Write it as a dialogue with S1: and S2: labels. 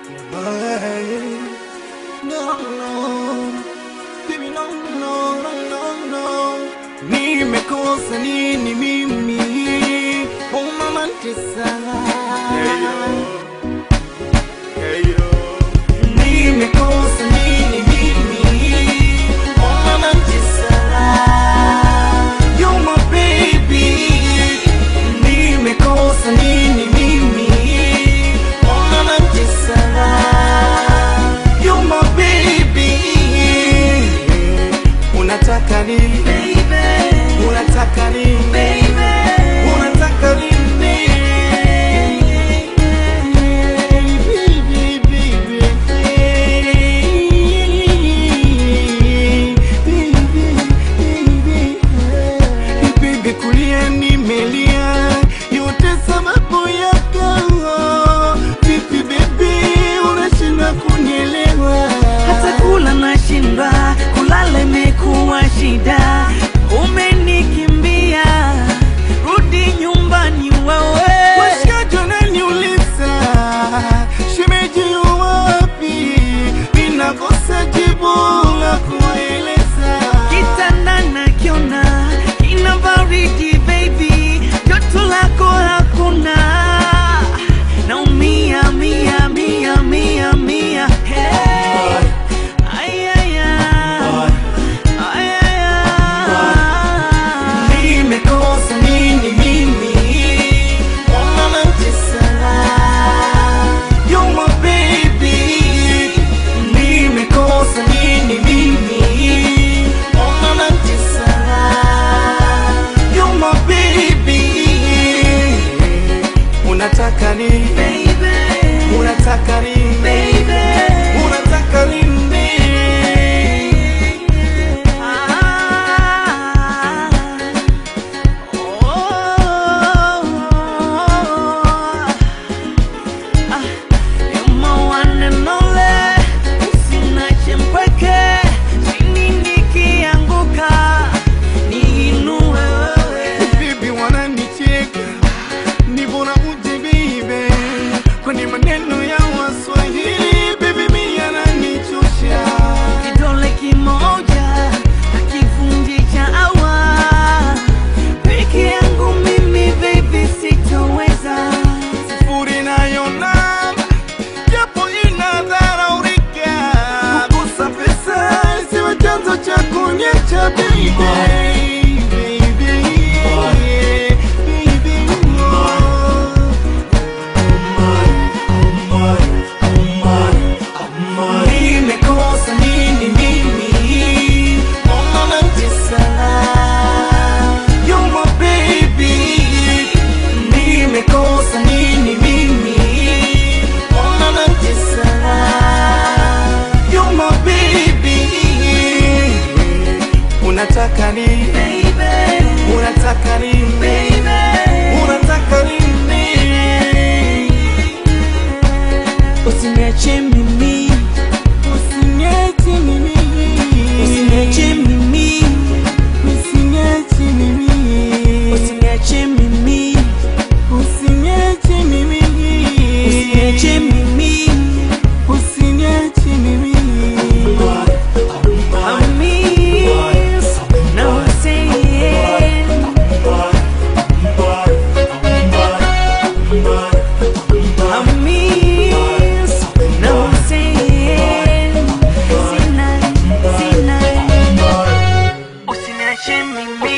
S1: No, no, baby, no, no, no, no, no. Nimekosa nini mimi? Oh mama ntesa. Nimekosa nini mimi? Oh mama ntesa. You're my baby. Nimekosa nini mimi? Oh mama ntesa. You're my baby. Unataka nini? Baby. Unataka nini? Baby. Unataka nini? Kulia nimelia yote sababu yako. Vipi baby unashinda kunielewa?
S2: Hata kula nashinda, kulala imekuwa shida. Umenikimbia, rudi nyumbani wewe.
S1: Washikaji wananiuliza shemeji yu wapi? Ninakosa jibu la kuwaeleza.
S2: Kitanda nakiona ina baridi baby, joto lako hakuna. Naumia mia mia mia mia. Hey. Ay ay ay. Ay ay.
S1: Nimekosa nini mimi? Oh mama ntesa. You're my baby. Nimekosa nini mimi? Oh mama ntesa. You're my baby. Unataka nini?
S2: Baby.
S1: Unataka nini?
S2: Baby.
S1: Unataka nini? Bibi wananicheka, ni bora uje bibe. Kwani maneno ya Waswahili bibi mimi yananichosha.
S2: Kidole kimoja hakivunji chawa. Peke yangu mimi baby sitoweza.
S1: Sifuri nayo namba japo inadharaulika. Kukosa pesa isiwe chanzo cha kuniacha baby. Nimekosa nini mimi? Oh mama ntesa. You're my baby. Nimekosa nini mimi? Oh mama ntesa. You're my baby. Unataka nini?
S2: Baby.
S1: Unataka nini?
S2: Baby.
S1: Unataka nini?
S2: Usiniache mimi.
S1: Usiniache mimi.
S2: Usiniache mimi.
S1: Usiniache mimi.
S2: Usiniache mimi.
S1: Usiniache mimi.
S2: Usiniache mimi.
S1: Usiniache mimi.
S2: I miss no saying. I miss no saying. Sinai. Usiniache mimi.